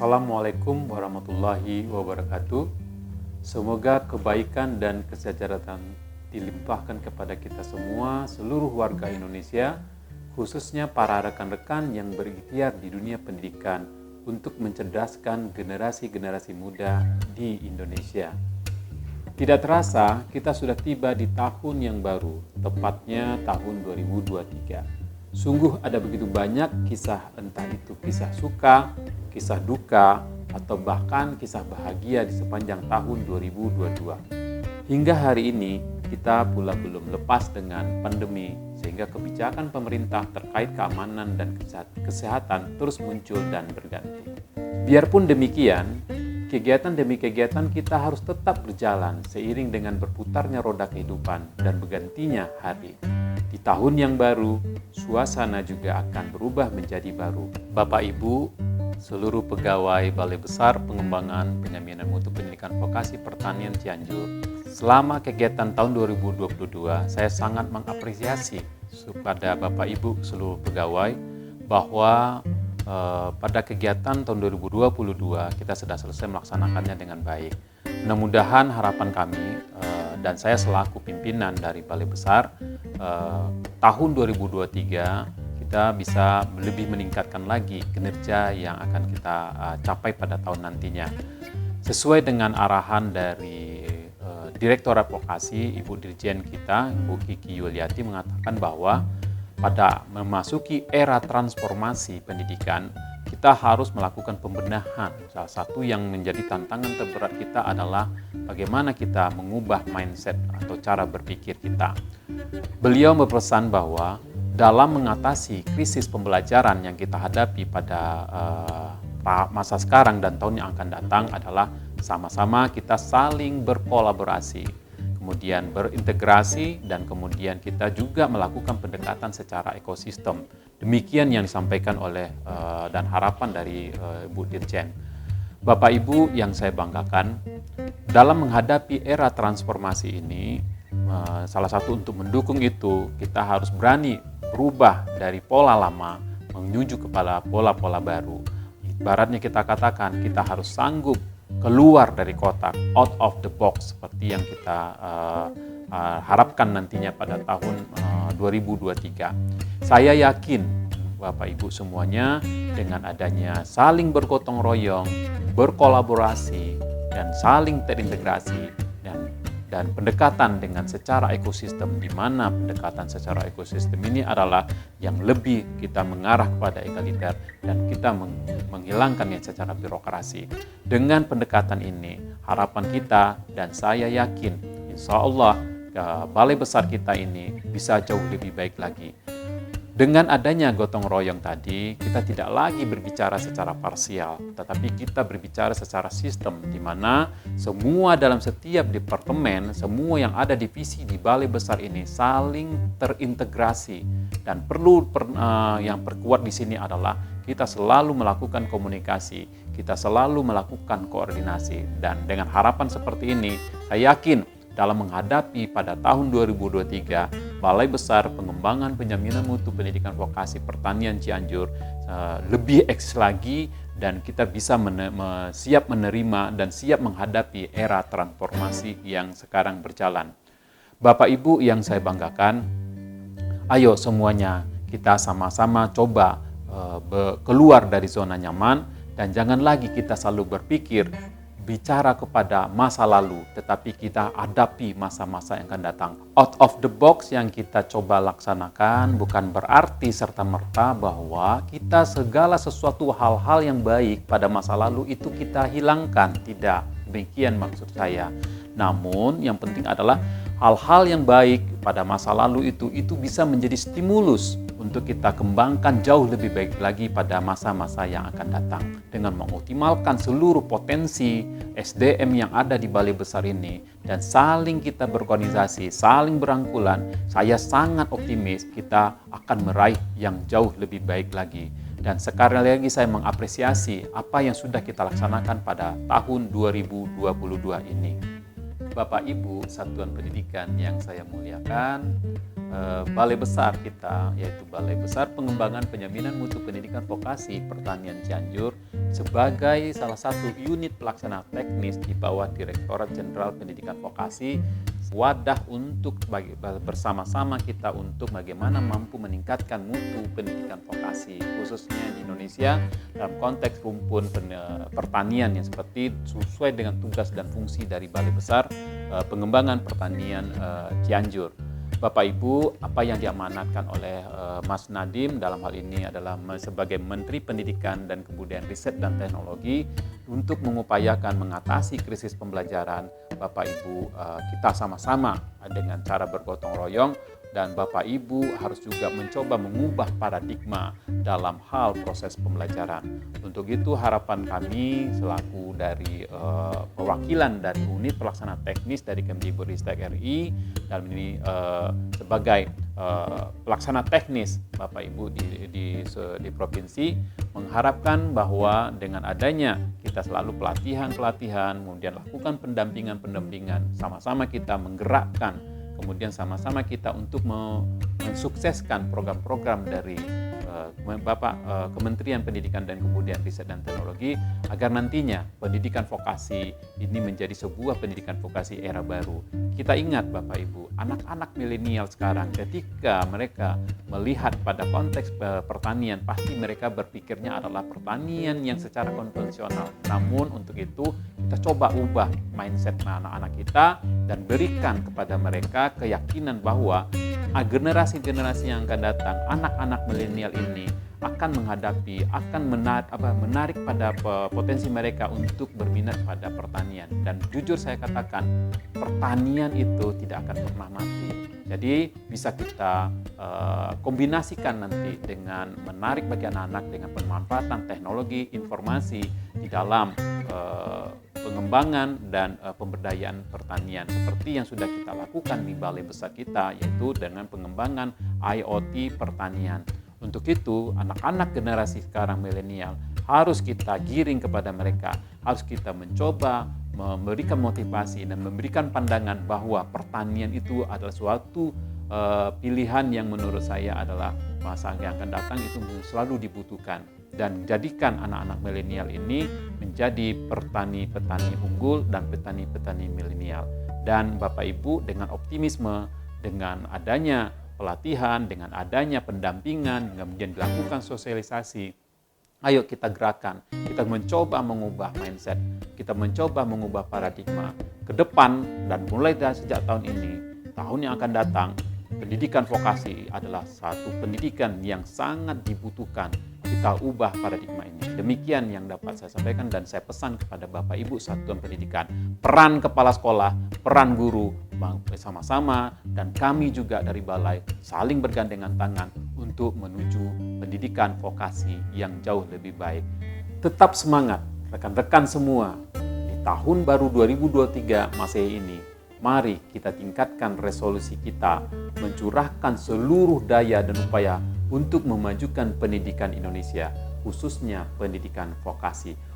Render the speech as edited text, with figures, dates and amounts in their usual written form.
Assalamualaikum warahmatullahi wabarakatuh. Semoga kebaikan dan kesejahteraan dilimpahkan kepada kita semua, seluruh warga Indonesia, khususnya para rekan-rekan yang berikhtiar di dunia pendidikan untuk mencerdaskan generasi-generasi muda di Indonesia. Tidak terasa, kita sudah tiba di tahun yang baru, tepatnya tahun 2023. Sungguh ada begitu banyak kisah, entah itu kisah suka, kisah duka, atau bahkan kisah bahagia di sepanjang tahun 2022. Hingga hari ini, kita pula belum lepas dengan pandemi, sehingga kebijakan pemerintah terkait keamanan dan kesehatan terus muncul dan berganti. Biarpun demikian, kegiatan demi kegiatan kita harus tetap berjalan seiring dengan berputarnya roda kehidupan dan bergantinya hari. Di tahun yang baru, suasana juga akan berubah menjadi baru. Bapak Ibu, seluruh pegawai Balai Besar Pengembangan Penjaminan Mutu Pendidikan Vokasi Pertanian Cianjur, selama kegiatan tahun 2022, saya sangat mengapresiasi kepada Bapak Ibu seluruh pegawai bahwa pada kegiatan tahun 2022 kita sudah selesai melaksanakannya dengan baik. Mudah-mudahan harapan kami dan saya selaku pimpinan dari Balai Besar tahun 2023 kita bisa lebih meningkatkan lagi kinerja yang akan kita capai pada tahun nantinya. Sesuai dengan arahan dari Direktorat Vokasi, Ibu Dirjen kita, Ibu Kiki Yuliati mengatakan bahwa pada memasuki era transformasi pendidikan, kita harus melakukan pembenahan. Salah satu yang menjadi tantangan terberat kita adalah bagaimana kita mengubah mindset atau cara berpikir kita. Beliau berpesan bahwa dalam mengatasi krisis pembelajaran yang kita hadapi pada masa sekarang dan tahun yang akan datang adalah sama-sama kita saling berkolaborasi, kemudian berintegrasi, dan kemudian kita juga melakukan pendekatan secara ekosistem. Demikian yang disampaikan oleh dan harapan dari Bu Dirjen. Bapak Ibu yang saya banggakan, dalam menghadapi era transformasi ini, salah satu untuk mendukung itu, kita harus berani berubah dari pola lama menuju kepada pola-pola baru. Ibaratnya kita katakan, kita harus sanggup keluar dari kotak, out of the box, seperti yang kita harapkan nantinya pada tahun 2023. Saya yakin Bapak Ibu semuanya dengan adanya saling bergotong royong, berkolaborasi, dan saling terintegrasi dan pendekatan dengan secara ekosistem, di mana pendekatan secara ekosistem ini adalah yang lebih kita mengarah kepada egaliter dan kita menghilangkan yang secara birokrasi. Dengan pendekatan ini, harapan kita dan saya yakin insya Allah Balai Besar kita ini bisa jauh lebih baik lagi. Dengan adanya gotong royong tadi, kita tidak lagi berbicara secara parsial, tetapi kita berbicara secara sistem, di mana semua dalam setiap departemen, semua yang ada divisi di Balai Besar ini saling terintegrasi. Dan yang perkuat di sini adalah kita selalu melakukan komunikasi, kita selalu melakukan koordinasi. Dan dengan harapan seperti ini, saya yakin dalam menghadapi pada tahun 2023, Balai Besar Pengembangan Penjaminan Mutu Pendidikan Vokasi Pertanian Cianjur lebih eksis lagi, dan kita bisa siap menerima dan siap menghadapi era transformasi yang sekarang berjalan. Bapak Ibu yang saya banggakan, ayo semuanya kita sama-sama coba keluar dari zona nyaman, dan jangan lagi kita selalu berpikir bicara kepada masa lalu, tetapi kita hadapi masa-masa yang akan datang. Out of the box yang kita coba laksanakan bukan berarti serta-merta bahwa kita segala sesuatu hal-hal yang baik pada masa lalu itu kita hilangkan. Tidak, demikian maksud saya. Namun yang penting adalah hal-hal yang baik pada masa lalu itu bisa menjadi stimulus untuk kita kembangkan jauh lebih baik lagi pada masa-masa yang akan datang. Dengan mengoptimalkan seluruh potensi SDM yang ada di Balai Besar ini dan saling kita berorganisasi, saling berangkulan, saya sangat optimis kita akan meraih yang jauh lebih baik lagi. Dan sekali lagi saya mengapresiasi apa yang sudah kita laksanakan pada tahun 2022 ini. Bapak Ibu Satuan Pendidikan yang saya muliakan, Balai Besar kita, yaitu Balai Besar Pengembangan Penjaminan Mutu Pendidikan Vokasi Pertanian Cianjur, sebagai salah satu unit pelaksana teknis di bawah Direktorat Jenderal Pendidikan Vokasi, wadah untuk bersama-sama kita untuk bagaimana mampu meningkatkan mutu pendidikan vokasi, khususnya di Indonesia dalam konteks rumpun pertanian yang seperti sesuai dengan tugas dan fungsi dari Balai Besar Pengembangan Pertanian Cianjur. Bapak Ibu, apa yang diamanatkan oleh Mas Nadiem dalam hal ini adalah sebagai Menteri Pendidikan dan kemudian Riset dan Teknologi untuk mengupayakan mengatasi krisis pembelajaran. Bapak Ibu, kita sama-sama dengan cara bergotong royong, dan Bapak Ibu harus juga mencoba mengubah paradigma dalam hal proses pembelajaran. Untuk itu harapan kami selaku dari perwakilan dari unit pelaksana teknis dari Kemdikbudristek RI, dalam ini sebagai pelaksana teknis Bapak Ibu di provinsi, mengharapkan bahwa dengan adanya kita selalu pelatihan, kemudian lakukan pendampingan, sama-sama kita menggerakkan, kemudian sama-sama kita untuk mensukseskan program-program dari Kementerian Pendidikan dan kemudian Riset dan Teknologi, agar nantinya pendidikan vokasi ini menjadi sebuah pendidikan vokasi era baru. Kita ingat Bapak Ibu, anak-anak milenial sekarang ketika mereka melihat pada konteks pertanian, pasti mereka berpikirnya adalah pertanian yang secara konvensional. Namun untuk itu kita coba ubah mindset anak-anak kita dan berikan kepada mereka keyakinan bahwa generasi-generasi yang akan datang, anak-anak milenial ini akan menarik pada potensi mereka untuk berminat pada pertanian. Dan jujur saya katakan, pertanian itu tidak akan pernah mati. Jadi bisa kita kombinasikan nanti dengan menarik bagi anak-anak dengan pemanfaatan teknologi informasi di dalam pengembangan dan pemberdayaan pertanian seperti yang sudah kita lakukan di balai besar kita, yaitu dengan pengembangan IoT pertanian. Untuk itu anak-anak generasi sekarang milenial harus kita giring kepada mereka, harus kita mencoba memberikan motivasi dan memberikan pandangan bahwa pertanian itu adalah suatu pilihan yang menurut saya adalah masa yang akan datang itu selalu dibutuhkan. Dan jadikan anak-anak milenial ini menjadi petani-petani unggul dan petani-petani milenial. Dan Bapak Ibu, dengan optimisme, dengan adanya pelatihan, dengan adanya pendampingan, kemudian dilakukan sosialisasi, ayo kita gerakan, kita mencoba mengubah mindset, kita mencoba mengubah paradigma ke depan. Dan mulai dari sejak tahun ini, tahun yang akan datang, pendidikan vokasi adalah satu pendidikan yang sangat dibutuhkan. Kita ubah paradigma ini. Demikian yang dapat saya sampaikan, dan saya pesan kepada Bapak Ibu Satuan Pendidikan, peran kepala sekolah, peran guru, bersama-sama, dan kami juga dari Balai saling bergandengan tangan untuk menuju pendidikan vokasi yang jauh lebih baik. Tetap semangat rekan-rekan semua, di tahun baru 2023 Masehi ini. Mari kita tingkatkan resolusi kita, mencurahkan seluruh daya dan upaya untuk memajukan pendidikan Indonesia, khususnya pendidikan vokasi.